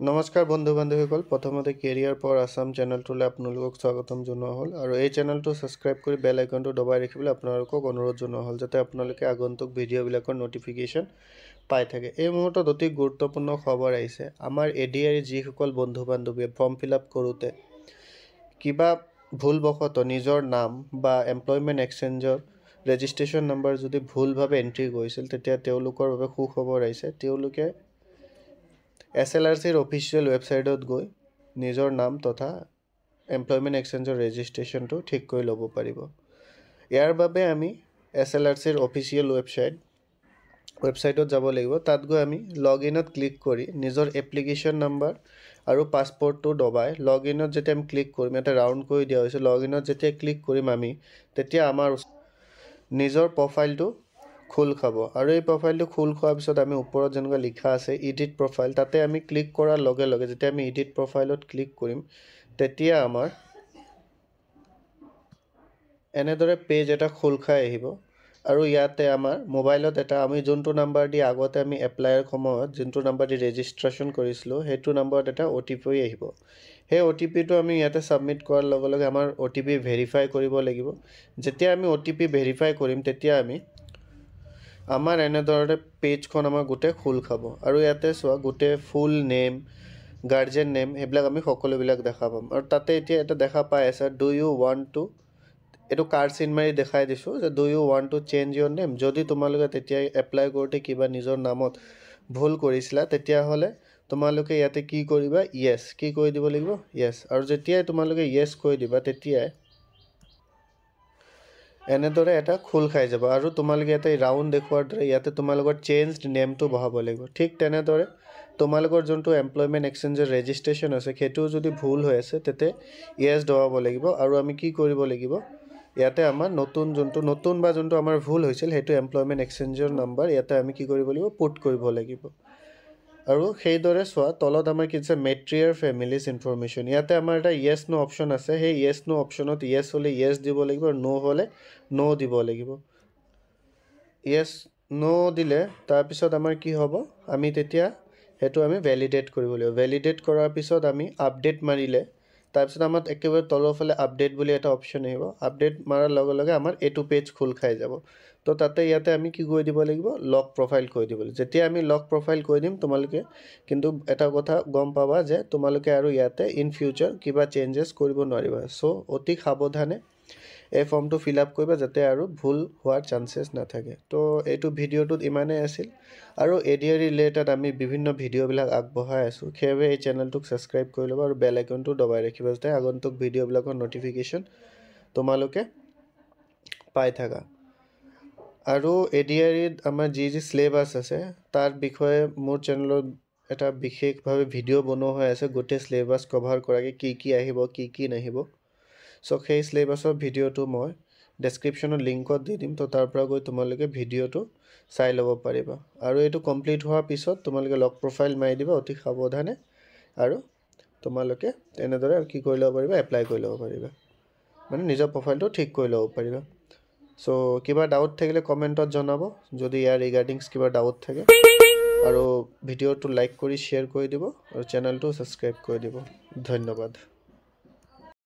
নমস্কাৰ বন্ধু বান্ধৱীসকল প্ৰথমতে কেৰিয়াৰ ফৰ আসাম চেনেলটোলৈ আপোনালোকক স্বাগতম জনোৱা হ'ল আৰু এই চেনেলটো ছাবস্ক্ৰাইব কৰি বেল আইকনটো দবাই ৰাখিবলৈ আপোনালোকক অনুৰোধ জনোৱা হ'ল যাতে আপোনালোকে আগন্তুক ভিডিঅ'বিলাকৰ নটিফিকেশ্যন পাই থাকে। এই মুহূৰ্তত অতি গুৰুত্বপূৰ্ণ খবৰ আহিছে। আমাৰ এডিআৰ যিসকল বন্ধু বান্ধৱীয়ে ফৰ্ম ফিল আপ কৰোঁতে কিবা ভুলবশতঃ নিজৰ নাম বা এমপ্লয়মেণ্ট এক্সচেঞ্জৰ ৰেজিষ্ট্ৰেশ্যন নম্বৰ যদি ভুলভাৱে এণ্ট্ৰি কৰিছিল তেতিয়া তেওঁলোকৰ বাবে সুখবৰ আহিছে। তেওঁলোকে SLRCৰ অফিচিয়েল ৱেবছাইটত গৈ নিজৰ নাম তথা এমপ্লয়মেণ্ট এক্সচেঞ্জৰ ৰেজিষ্ট্ৰেশ্যনটো ঠিক কৰি ল'ব পাৰিব। ইয়াৰ বাবে আমি SLRCৰ অফিচিয়েল ৱেবছাইটত যাব লাগিব। তাত গৈ আমি লগ ইনত ক্লিক কৰি নিজৰ এপ্লিকেশ্যন নম্বৰ আৰু পাছপৰ্টটো দবাই লগ ইনত যেতিয়া আমি ক্লিক কৰিম, এটা ৰাউণ্ড কৰি দিয়া হৈছে, লগ ইনত যেতিয়া ক্লিক কৰিম আমি তেতিয়া আমাৰ নিজৰ প্ৰফাইলটো খোল খাব আৰু এই প্ৰফাইলটো খোল খোৱাৰ পিছত আমি ওপৰত যেনেকুৱা লিখা আছে এডিট প্ৰফাইল, তাতে আমি ক্লিক কৰাৰ লগে লগে যেতিয়া আমি এডিট প্ৰফাইলত ক্লিক কৰিম তেতিয়া আমাৰ এনেদৰে পেজ এটা খোল খাই আহিব আৰু ইয়াতে আমাৰ মোবাইলত এটা আমি যোনটো নাম্বাৰ দি আগতে আমি এপ্লাইৰ সময়ত যোনটো নাম্বাৰ দি ৰেজিষ্ট্ৰেশ্যন কৰিছিলোঁ সেইটো নাম্বাৰত এটা OTP আহিব। সেই OTPটো আমি ইয়াতে ছাবমিট কৰাৰ লগে লগে আমাৰ OTP ভেৰিফাই কৰিব লাগিব। যেতিয়া আমি OTP ভেৰিফাই কৰিম তেতিয়া আমাৰ এনেদৰে পেজখন আমাৰ গোটেই খোল খাব আৰু ইয়াতে চোৱা গোটেই ফুল নেম, গাৰ্জেন নেম এইবিলাক আমি সকলোবিলাক দেখা পাম আৰু তাতে এতিয়া এটা দেখা পাই আছে ডু ইউ ৱান্ট টু, এইটো কাৰ্ড চিন মাৰি দেখাই দিছোঁ যে do you want to change your name. যদি তোমালোকে তেতিয়া এপ্লাই কৰোঁতে কিবা নিজৰ নামত ভুল কৰিছিলা তেতিয়াহ'লে তোমালোকে ইয়াতে কি কৰিবা, য়েছ কি কৰি দিব লাগিব, য়েছ। আৰু যেতিয়াই তোমালোকে য়েছ কৰি দিবা তেতিয়াই এনেদৰে এটা খোল খাই যাব আৰু তোমালোকে ইয়াতে ৰাউণ্ড দেখুৱাৰ দৰে ইয়াতে তোমালোকৰ চেঞ্জড নেমটো বহাব লাগিব। ঠিক তেনেদৰে তোমালোকৰ যোনটো এমপ্লয়মেণ্ট এক্সচেঞ্জৰ ৰেজিষ্ট্ৰেশ্যন আছে সেইটো যদি ভুল হৈ আছে তেতিয়া য়েছ দবাব লাগিব আৰু আমি কি কৰিব লাগিব, ইয়াতে আমাৰ যোনটো আমাৰ ভুল হৈছিল সেইটো এমপ্লয়মেণ্ট এক্সচেঞ্জৰ নাম্বাৰ ইয়াতে আমি কি কৰিব লাগিব, পুট কৰিব লাগিব। আৰু সেইদৰে চোৱা তলত আমাৰ কি আছে মেট্ৰিয়াৰ ফেমিলিজ ইনফৰমেশ্যন, ইয়াতে আমাৰ এটা য়েছ নো অপশ্যন আছে। সেই য়েছ নো অপশ্যনত য়েছ হ'লে য়েছ দিব লাগিব আৰু ন' হ'লে ন' দিব লাগিব। য়েছ ন' দিলে তাৰপিছত আমাৰ কি হ'ব, আমি তেতিয়া সেইটো আমি ভেলিডেট কৰিব লাগিব। ভেলিডেট কৰাৰ পিছত আমি আপডেট মাৰিলে তাৰপিছত আমাৰ একেবাৰে তলৰ ফালে আপডেট বুলি এটা অপশ্যন আহিব। আপডেট মাৰাৰ লগে লগে আমাৰ এইটো পেজ খোল খাই যাব। তো তাতে ইয়াতে আমি কি কৰি দিব লাগিব, লক প্ৰফাইল কৰি দিব লাগিব। যেতিয়া আমি লক প্ৰফাইল কৰি দিম তোমালোকে কিন্তু এটা কথা গম পাবা যে তোমালোকে আৰু ইয়াতে ইন ফিউচাৰ কিবা চেঞ্জেছ কৰিব নোৱাৰিবা। চ' অতি সাৱধানে এই ফৰ্মটো ফিল আপ কৰিবা যাতে আৰু ভুল হোৱাৰ চান্সেছ নাথাকে। তো এইটো ভিডিঅ'টোত ইমানেই আছিল আৰু এডিআৰ ৰিলেটেড আমি বিভিন্ন ভিডিঅ'বিলাক আগবঢ়াই আছোঁ। সেইবাবে এই চেনেলটোক ছাবস্ক্ৰাইব কৰি ল'বা আৰু বেল আইকনটো দবাই ৰাখিবা যাতে আগন্তুক ভিডিঅ'বিলাকৰ নটিফিকেশ্যন তোমালোকে পাই থাকা। আৰু এডিআৰিত আমাৰ যি চিলেবাছ আছে তাৰ বিষয়ে মোৰ চেনেলত এটা বিশেষভাৱে ভিডিঅ' বনোৱা হৈ আছে, গোটেই চিলেবাছ কভাৰ কৰাকৈ কি কি আহিব কি কি নাহিব। চ' সেই চিলেবাছৰ ভিডিঅ'টো মই ডেছক্ৰিপশ্যনৰ লিংকত দি দিম, তো তাৰ পৰা গৈ তোমালোকে ভিডিঅ'টো চাই ল'ব পাৰিবা। আৰু এইটো কমপ্লিট হোৱাৰ পিছত তোমালোকে লক প্ৰফাইল মাৰি দিবা অতি সাৱধানে আৰু তোমালোকে তেনেদৰে কি কৰি ল'ব পাৰিবা, এপ্লাই কৰি ল'ব পাৰিবা, মানে নিজৰ প্ৰফাইলটো ঠিক কৰি ল'ব পাৰিবা। চ' কিবা ডাউট থাকিলে কমেণ্টত জনাব যদি ইয়াৰ ৰিগাৰ্ডিংছ কিবা ডাউট থাকে, আৰু ভিডিঅ'টো লাইক কৰি শ্বেয়াৰ কৰি দিব আৰু চেনেলটো ছাবস্ক্ৰাইব কৰি দিব। ধন্যবাদ।